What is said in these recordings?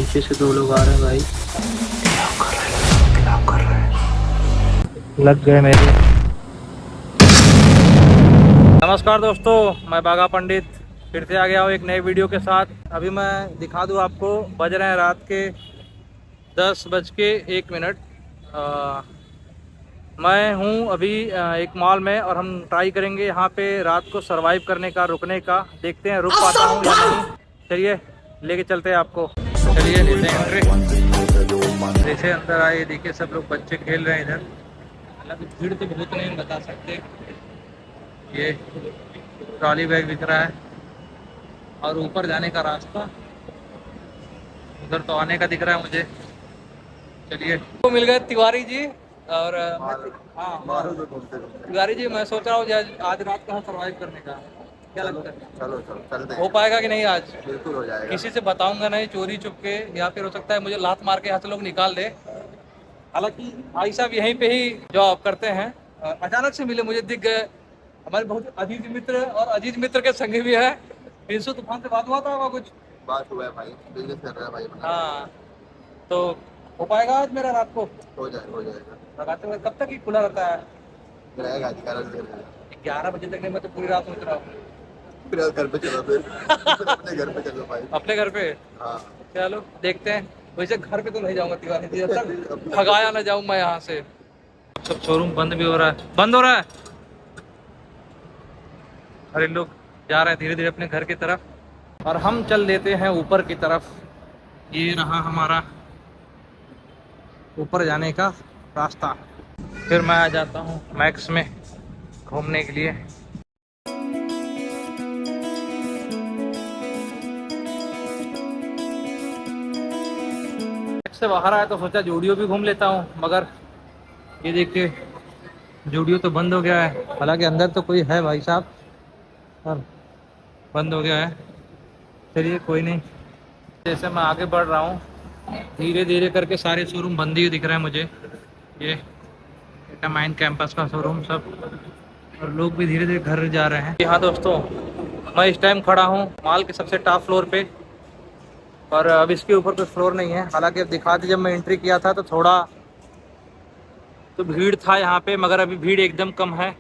नीचे से दो लोग आ रहे हैं भाई। क्या कर रहे हैं? लग गए मेरे। नमस्कार दोस्तों, मैं बागा पंडित फिर से आ गया हूँ एक नई वीडियो के साथ। अभी मैं दिखा दूँ आपको, बज रहे हैं रात के 10:01। मैं हूँ अभी एक मॉल में और हम ट्राई करेंगे यहाँ पे रात को सरवाइव करने का, रुकने का। देखते हैं रुक पाता हूँ या नहीं। चलिए लेके चलते हैं आपको। चलिए लेते हैं एंट्री। जैसे अंदर आए, देखिए सब लोग बच्चे खेल रहे हैं इधर। हालांकि भीड़ तो बहुत नहीं बता सकते। ये ट्रॉली बैग दिख रहा है और ऊपर जाने का रास्ता उधर तो आने का दिख रहा है मुझे। चलिए तो मिल गए तिवारी जी और हाँ तिवारी जी, मैं सोच रहा हूँ आज रात को सरवाइव करने का। क्या लगता है? चलो चलो चलते हैं। हो पाएगा कि नहीं आज? बिल्कुल हो जाएगा। किसी से बताऊंगा नहीं, चोरी चुपके, या फिर हो सकता है मुझे लात मार के यहाँ से लोग निकाल दे। हालांकि भाई साहब यहीं पे ही जॉब करते हैं। अचानक से मिले, मुझे दिख गए। हमारे बहुत अजीज मित्र और अजीज मित्र के संगी भी है। प्रिंसू तूफान से बात हुआ था वहाँ कुछ? बात हुआ है भाई, बिजनेस कर रहा है भाई अपना। हाँ, तो हो पाएगा आज मेरा रात को? हो जाएगा हो जाएगा। लगाते हुए कब तक ही खुला रहता है? रहेगा 11 बजे। 11 बजे तक नहीं, मैं तो पूरी रात सोच रहा हूँ। फिर घर पे चलो, फिर अपने घर पे चलो भाई। अपने घर पे? हाँ चलो देखते हैं। वैसे घर पे तो नहीं जाऊंगा तिवारी जी, जब तक भगाया ना जाऊं मैं यहाँ से। सब शोरूम बंद भी हो रहा है, बंद हो रहा है। अरे लोग जा रहे हैं धीरे धीरे अपने घर की तरफ और हम चल देते हैं ऊपर की तरफ। ये रहा हमारा ऊपर जाने का रास्ता। फिर मैं आ जाता हूँ मैक्स में घूमने के लिए। मैक्स से बाहर आया तो सोचा जूडियो भी घूम लेता हूँ, मगर ये देखिए जूडियो तो बंद हो गया है। हालांकि अंदर तो कोई है भाई साहब, पर बंद हो गया है। चलिए कोई नहीं। जैसे मैं आगे बढ़ रहा हूँ धीरे धीरे करके सारे शोरूम बंद ही दिख रहे हैं मुझे। ये माइन कैंपस का शोरूम सब, और लोग भी धीरे धीरे घर जा रहे हैं। हाँ दोस्तों, मैं इस टाइम खड़ा हूँ मॉल के सबसे टॉप फ्लोर पे, और अब इसके ऊपर कोई फ्लोर नहीं है। हालांकि अब दिखा दी, जब मैं एंट्री किया था तो थोड़ा तो भीड़ था यहाँ पे, मगर अभी भीड़ एकदम कम है।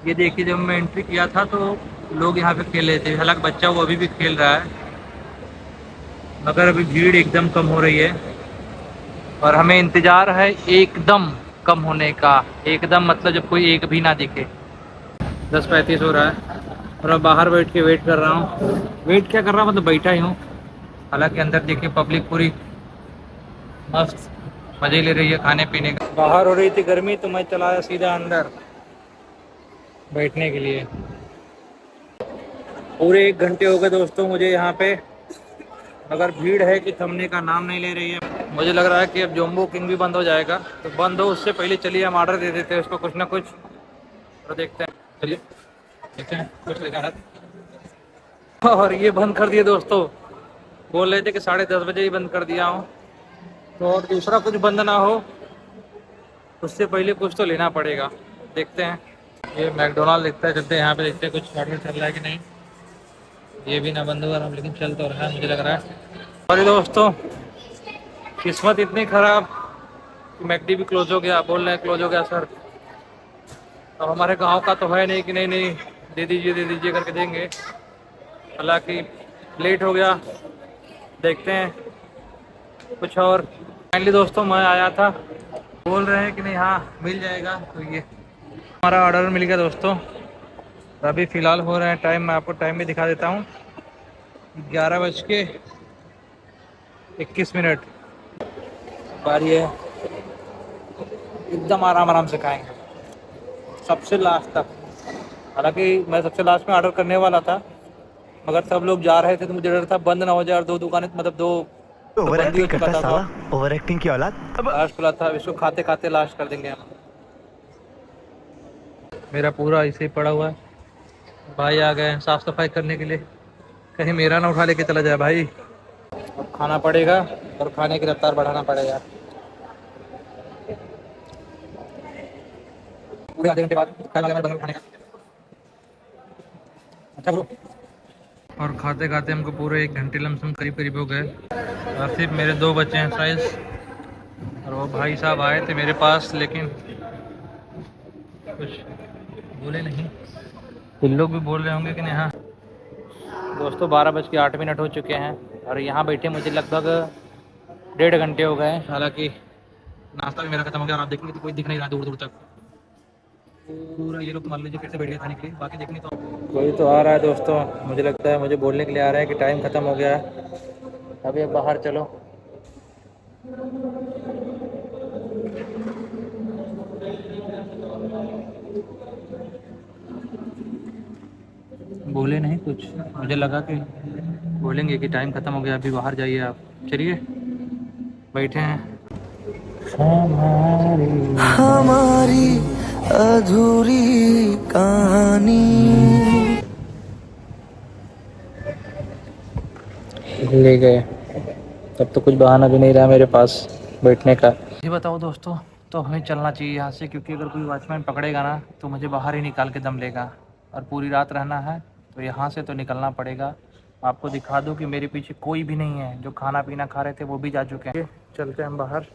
ये देखिए जब मैं एंट्री किया था तो लोग यहाँ पे खेल रहे थे। हालांकि बच्चा वो अभी भी खेल रहा है, मगर अभी भीड़ एकदम कम हो रही है और हमें इंतज़ार है एकदम कम होने का। एकदम मतलब जब कोई एक भी ना दिखे। 10:35 हो रहा है और अब बाहर बैठ के वेट कर रहा हूँ। वेट क्या कर रहा हूँ, मतलब बैठा ही हूँ। हालांकि अंदर देखिए पब्लिक पूरी मस्त मज़े ले रही है खाने पीने का। बाहर हो रही थी गर्मी तो मैं चला आया सीधा अंदर बैठने के लिए। पूरे 1 घंटे हो गए दोस्तों मुझे यहाँ पे, मगर भीड़ है कि थमने का नाम नहीं ले रही है। मुझे लग रहा है कि अब जोम्बो किंग भी बंद हो जाएगा, तो बंद हो उससे पहले चलिए हम ऑर्डर दे देते हैं उसको कुछ ना कुछ, तो देखते हैं। चलिए देखते हैं कुछ लेकर। और ये बंद कर दिए दोस्तों, बोल रहे थे कि 10:30 बजे ही बंद कर दिया हूँ। तो और दूसरा कुछ बंद ना हो उससे पहले कुछ तो लेना पड़ेगा। देखते हैं। ये मैकडोनाल्ड दिखता है, चलते हैं यहाँ पे देखते हैं कुछ ऑर्डर चल रहा है कि नहीं। ये भी ना बंद हुआ हम, लेकिन चल तो रहा है मुझे लग रहा है। और दोस्तों किस्मत इतनी ख़राब कि मैकडी भी क्लोज हो गया। बोल रहे हैं क्लोज हो गया सर। अब हमारे गांव का तो है नहीं कि नहीं नहीं दे दीजिए करके देंगे। हालांकि लेट हो गया, देखते हैं कुछ और। फाइनली दोस्तों मैं आया था, बोल रहे हैं कि नहीं हाँ मिल जाएगा। तो ये हमारा ऑर्डर मिल गया दोस्तों। अभी फ़िलहाल हो रहे हैं टाइम, मैं आपको टाइम भी दिखा देता हूँ। 11:21 बारी है। एकदम आराम आराम से खाएंगे सबसे लास्ट तक। हालांकि मैं सबसे लास्ट में ऑर्डर करने वाला था, मगर सब लोग जा रहे थे तो मुझे डर था बंद ना हो जाए। और 2 दुकानें मतलब 2 तो बंद ही हो चुका था। ओवर एक्टिंग की औलाद। लास्ट खुला था, इसको खाते खाते लास्ट कर देंगे हम। मेरा पूरा ऐसे ही पड़ा हुआ है। भाई आ गए साफ़ सफाई करने के लिए, कहीं मेरा ना उठा लेके चला जाए भाई। अब खाना पड़ेगा और खाने की रफ्तार बढ़ाना पड़ेगा। पूरे आधे घंटे बाद खाने का। अच्छा ब्रो। और खाते खाते हमको पूरे 1 घंटे लमसम करीब करीब हो गए। और सिर्फ मेरे 2 बच्चे हैं साइज, और वो भाई साहब आए थे मेरे पास लेकिन कुछ बोले नहीं। इन लोग भी बोल रहे होंगे कि नहीं। हाँ दोस्तों, 12:08 हो चुके हैं और यहाँ बैठे मुझे लगभग 1.5 घंटे हो गए हैं। हालांकि नाश्ता भी मेरा खत्म हो गया और आप देखेंगे तो कोई दिख नहीं रहा दूर दूर तक। पूरा ये लोग मान लीजिए फिर से बैठ गए खाने के लिए, बाकी देखने तो कोई तो आ रहा है दोस्तों। मुझे लगता है मुझे बोलने के लिए आ रहा है कि टाइम ख़त्म हो गया है, अभी अब बाहर चलो। बोले नहीं कुछ, मुझे लगा कि बोलेंगे कि टाइम ख़त्म हो गया अभी बाहर जाइए आप। चलिए बैठे हैं। हमारी अधूरी कहानी। ले गए, तब तो कुछ बहाना भी नहीं रहा मेरे पास बैठने का। जी बताओ दोस्तों, तो हमें चलना चाहिए यहाँ से, क्योंकि अगर कोई वॉचमैन पकड़ेगा ना तो मुझे बाहर ही निकाल के दम लेगा, और पूरी रात रहना है तो यहाँ से तो निकलना पड़ेगा। आपको दिखा दूँ कि मेरे पीछे कोई भी नहीं है, जो खाना पीना खा रहे थे वो भी जा चुके हैं। चलते हैं हम बाहर,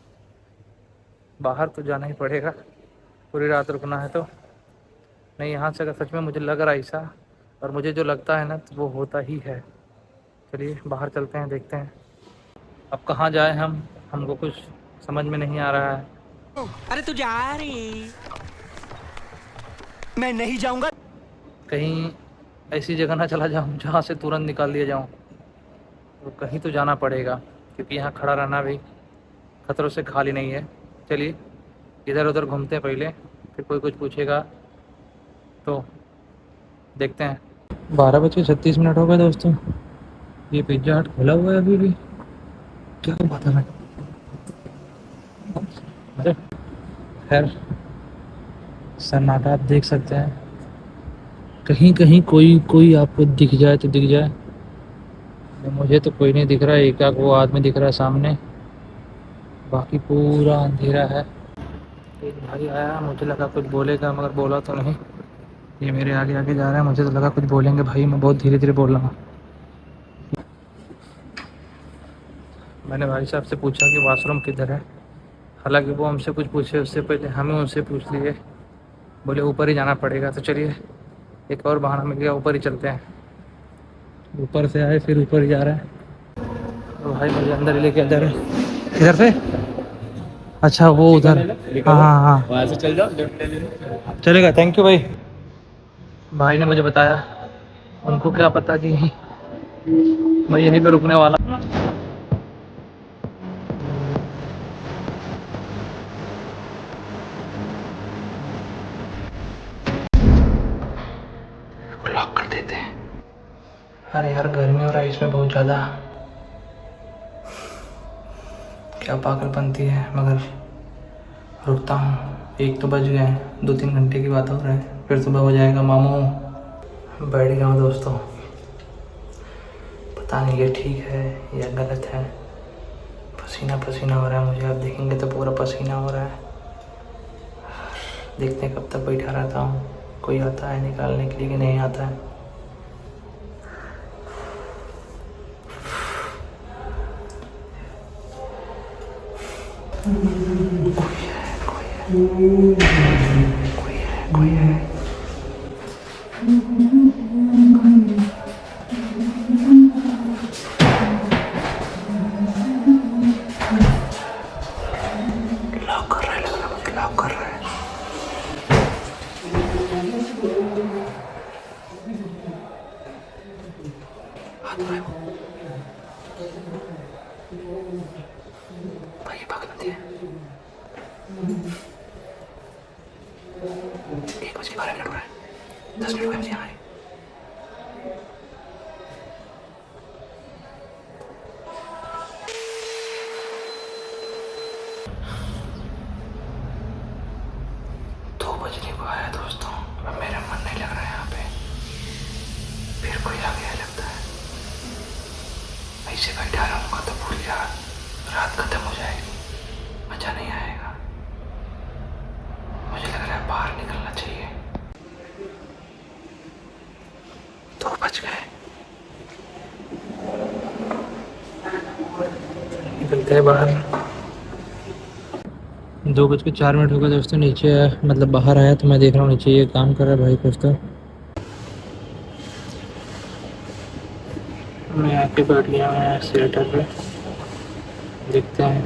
बाहर तो जाना ही पड़ेगा, पूरी रात रुकना है तो। नहीं यहाँ से अगर सच में मुझे लग रहा है ऐसा, और मुझे जो लगता है ना तो वो होता ही है। चलिए बाहर चलते हैं, देखते हैं अब कहाँ जाए हम, हमको कुछ समझ में नहीं आ रहा है। अरे तू जा रही, मैं नहीं जाऊंगा। कहीं ऐसी जगह ना चला जाऊँ जहाँ से तुरंत निकाल दिया जाऊँ, तो कहीं तो जाना पड़ेगा, क्योंकि यहाँ खड़ा रहना भी खतरों से खाली नहीं है। चलिए इधर उधर घूमते हैं पहले, फिर कोई कुछ पूछेगा तो देखते हैं। 12:36 हो गए दोस्तों, ये पिज्ज़ा हट खुला हुआ है अभी भी, क्या पता नहीं। अरे खैर सन्नाटा आप देख सकते हैं, कहीं कहीं कोई कोई आपको दिख जाए तो दिख जाए। मुझे तो कोई नहीं दिख रहा है, एक आध वो आदमी दिख रहा है सामने, बाकी पूरा अंधेरा है। एक भाई आया, मुझे लगा कुछ बोलेगा मगर बोला तो नहीं। ये मेरे आगे आगे जा रहा है, मुझे तो लगा कुछ बोलेंगे। भाई मैं बहुत धीरे धीरे बोल रहा हूँ। मैंने भाई साहब से पूछा कि वॉशरूम किधर है, हालांकि वो हमसे कुछ पूछे उससे पहले हमें उनसे पूछ लिए, बोले ऊपर ही जाना पड़ेगा। तो चलिए एक और बहाना मिल गया, ऊपर ही चलते हैं। ऊपर से आए फिर ऊपर ही जा रहे हैं। तो भाई मुझे अंदर ही लेके जा रहे हैं। इधर से, अच्छा वो उधर, हाँ हाँ हाँ वहाँ से चल जाओ, चलेगा। थैंक यू भाई, भाई ने मुझे बताया, उनको क्या पता कि मैं यहीं पे रुकने वाला। लॉक कर देते हैं। अरे यार गर्मी हो रहा है इसमें बहुत ज़्यादा, क्या पागलपंती है, मगर रुकता हूँ। 1 तो बज गए हैं, 2-3 घंटे की बात हो रहा है, फिर सुबह हो जाएगा मामू। बैठ गया हूँ दोस्तों, पता नहीं ये ठीक है या गलत है। पसीना पसीना हो रहा है मुझे, आप देखेंगे तो पूरा पसीना हो रहा है। देखते हैं कब तक बैठा रहता हूँ, कोई आता है निकालने के लिए कि नहीं आता है। कोई है। लॉक कर रहा है, लग रहा है मुझे लॉक कर रहा है। भाई ये पागलपंती है। 1:12 हो रहा है, 10 मिनट हुए मुझे यहाँ आए। बजने को आया दोस्तों, अब मेरा मन नहीं लग रहा है यहाँ पे, फिर कोई आ गया लगता है। ऐसे बैठा रहूँगा तो पूरी रात खत्म हो जाएगी, मज़ा नहीं आएगा। मुझे लग रहा है बाहर निकलना चाहिए। 2 बज गए, निकलते हैं बाहर। 2:04 हो गए दोस्तों। नीचे मतलब बाहर आया तो मैं देख रहा हूँ नीचे ये काम कर रहा है भाई कुछ तो। मैं आके बैठ गया हूँ थिएटर पे, देखते हैं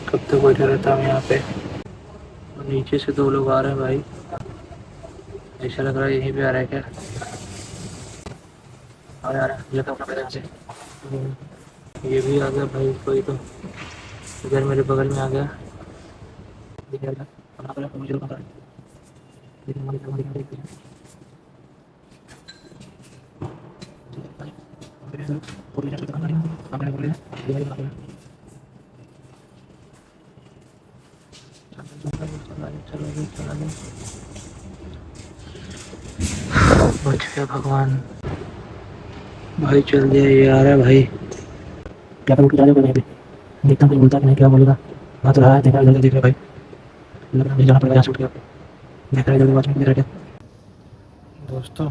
कब तक बैठा रहता हूँ यहाँ पे। और नीचे से 2 लोग आ रहे हैं भाई, ऐसा लग रहा है यहीं पे आ रहा है क्या। और यार ये तो अपना पैर से ये भी आ गया भाई कोई तो, इधर मेरे बगल में आ गया। बच गया भगवान भाई, चल दिया। ये आ रहा है भाई, क्या करूँ क्या देखता हूँ कोई बोलता नहीं, क्या बोलेगा। हाँ तो रहा है, देखा जल्दी देख रहा भाई, लग रहा है जाना पड़ेगा, छूट गया देख रहा है जल्दी बात में रह। दोस्तों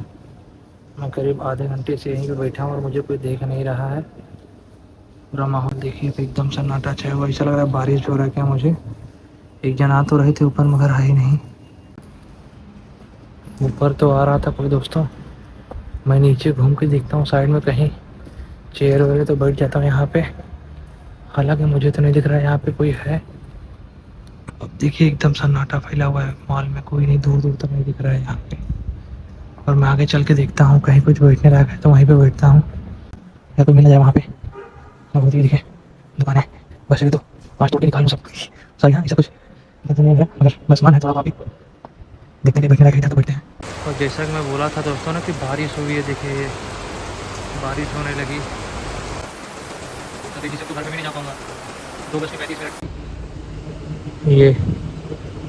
मैं करीब आधे घंटे से यहीं पे बैठा हूँ और मुझे कोई देख नहीं रहा है। पूरा माहौल देखिए तो एकदम सन्नाटा छाया हुआ, ऐसा लग रहा है बारिश हो रहा है क्या। मुझे एक जन आ तो रहे थे ऊपर मगर है ही नहीं। ऊपर तो आ रहा था कोई दोस्तों, मैं नीचे घूम के देखता हूँ साइड में कहीं चेयर वगैरह तो बैठ जाता हूँ यहाँ पे। हालांकि मुझे तो नहीं दिख रहा है यहाँ पे कोई है। अब देखिए एकदम सन्नाटा फैला हुआ है मॉल में, कोई नहीं, दूर दूर तक नहीं दिख रहा है यहाँ पे। और मैं आगे चल के देखता हूँ कहीं कुछ बैठने लायक है तो वहीं पे बैठता हूँ, या तो मिल जाए वहाँ पे। बहुत ही दिखे दुकान है, बस ये तो 5 टोटी निकाल लूँ सब सही। हाँ ऐसा कुछ तो नहीं है मगर बस मन है थोड़ा, वहाँ पे देखने के बैठने लायक है तो बैठते हैं। और जैसा कि मैं बोला था दोस्तों ना कि बारिश हुई है, देखिए बारिश होने लगी। अभी किसी को घर पे भी नहीं जा पाऊँगा, 2:35। ये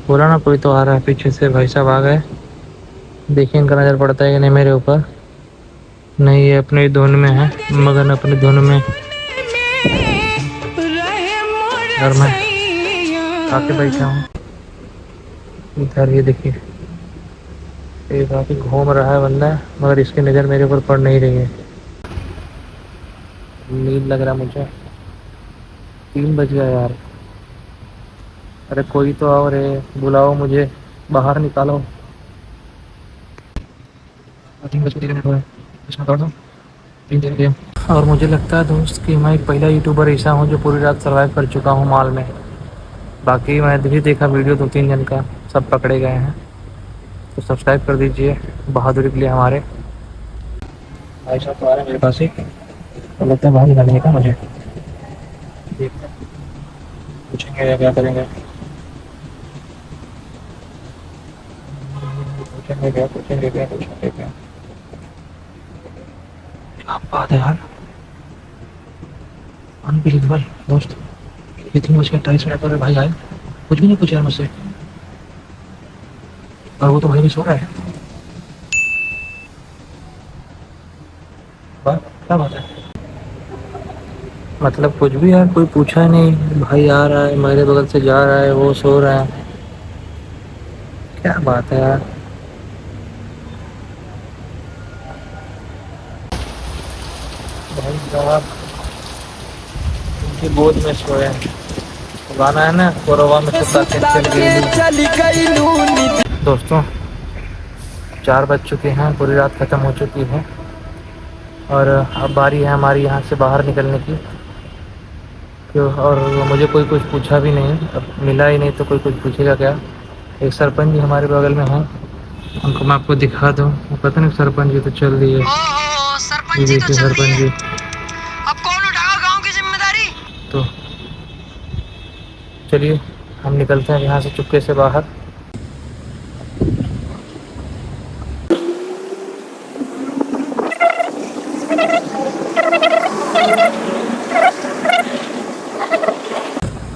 बोला ना कोई तो आ रहा है पीछे से, भाई साहब आ गए। देखिए इनका नज़र पड़ता है कि नहीं मेरे ऊपर। नहीं, ये अपनी धुन में है, मगन अपनी धुन में। और मैं आके बैठा हूँ इधर, ये देखिए ये काफ़ी घूम रहा है बंदा, मगर इसकी नज़र मेरे ऊपर पड़ नहीं रही है। नींद लग रहा मुझे, 3 बज गया यार। अरे कोई तो आओ रे, बुलाओ मुझे, बाहर निकालो। 3 बज के 3 मिनट हुए, इसमें कर दो 3 गेम। और मुझे लगता है दोस्त कि मैं पहला यूट्यूबर ऐसा हूँ जो पूरी रात सर्वाइव कर चुका हूँ मॉल में। बाकी मैं भी देखा वीडियो 2-3 जन का, सब पकड़े गए हैं। तो सब्सक्राइब कर दीजिए बहादुरी के लिए हमारे। भाई साहब तो आ रहे हैं मेरे पास ही, तो लगता है बाहर निकालने का मुझे। पूछेंगे या क्या करेंगे, पूछेंगे क्या पूछेंगे क्या पूछेंगे क्या। क्या बात है यार, अनबिलीवेबल दोस्त। ये 3:28 पर भाई आए, कुछ भी नहीं पूछा यार मुझसे, और वो तो भाई भी सो रहा है। वाह क्या बात है, मतलब कुछ भी यार, कोई पूछा नहीं। भाई आ रहा है मेरे बगल से जा रहा है, वो सो रहा है, क्या बात है यार। भाई साहब उनकी गोद में सोए हैं, गाना है ना कोरवा में सुता के चली गई। दोस्तों 4 बज चुके हैं, पूरी रात ख़त्म हो चुकी है और अब बारी है हमारी यहाँ से बाहर निकलने की। क्यों, और मुझे कोई कुछ पूछा भी नहीं, अब मिला ही नहीं तो कोई कुछ पूछेगा क्या। एक सरपंच जी हमारे बगल में हैं, उनको मैं आपको दिखा दूँ। पता नहीं सरपंच जी तो चल दिए, सरपंच जी तो चल सरपंच जी। अब कौन उठाएगा गांव की जिम्मेदारी। तो चलिए हम निकलते हैं यहाँ से चुपके से बाहर।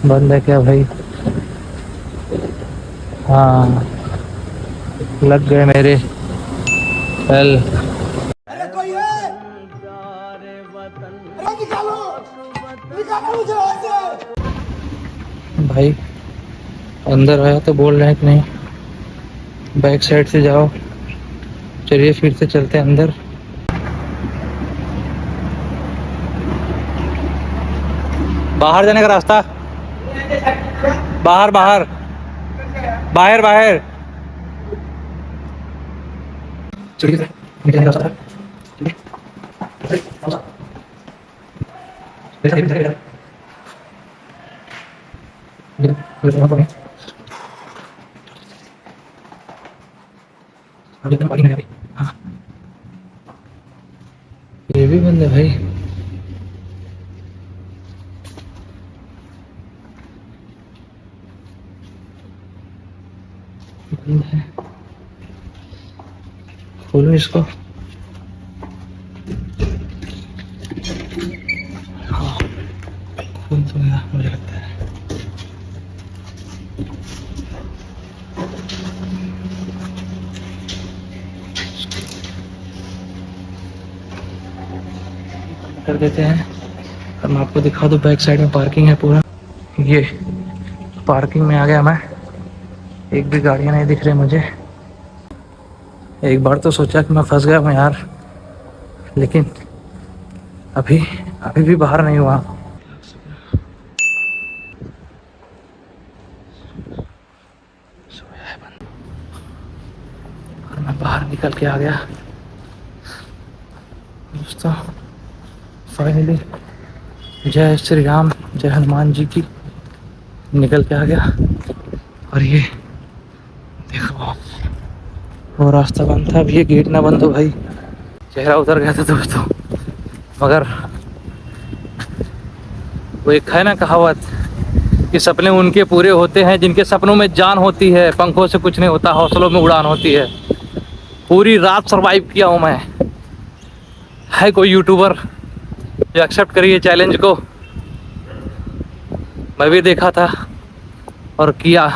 बंद है क्या भाई? हाँ लग गए मेरे कल। अरे कोई है? अरे निकालो निकालो मुझे वहां से। भाई अंदर आया तो बोल रहे हैं कि नहीं बैक साइड से जाओ। चलिए फिर से चलते हैं अंदर। बाहर जाने का रास्ता, बाहर बाहर बाहर बाहर। ये भी बंद है भाई। बंद है, खोलो इसको। हाँ खोल तो गया मुझे लगता है। कर देते हैं और मैं आपको दिखा दूँ, बैक साइड में पार्किंग है पूरा। ये पार्किंग में आ गया मैं, एक भी गाड़ियाँ नहीं दिख रही मुझे। एक बार तो सोचा कि मैं फंस गया हूँ यार, लेकिन अभी अभी भी बाहर नहीं हुआ। और मैं बाहर निकल के आ गया दोस्तों, फाइनली। जय श्री राम, जय हनुमान जी की। निकल के आ गया और ये देखो वो रास्ता बंद था। अब ये गेट ना बंद हो भाई, चेहरा उतर गया था दोस्तों। मगर वो एक है ना कहावत कि सपने उनके पूरे होते हैं जिनके सपनों में जान होती है, पंखों से कुछ नहीं होता, हौसलों में उड़ान होती है। पूरी रात सरवाइव किया हूँ मैं। है कोई यूट्यूबर जो एक्सेप्ट करिए चैलेंज को। मैं भी देखा था और किया।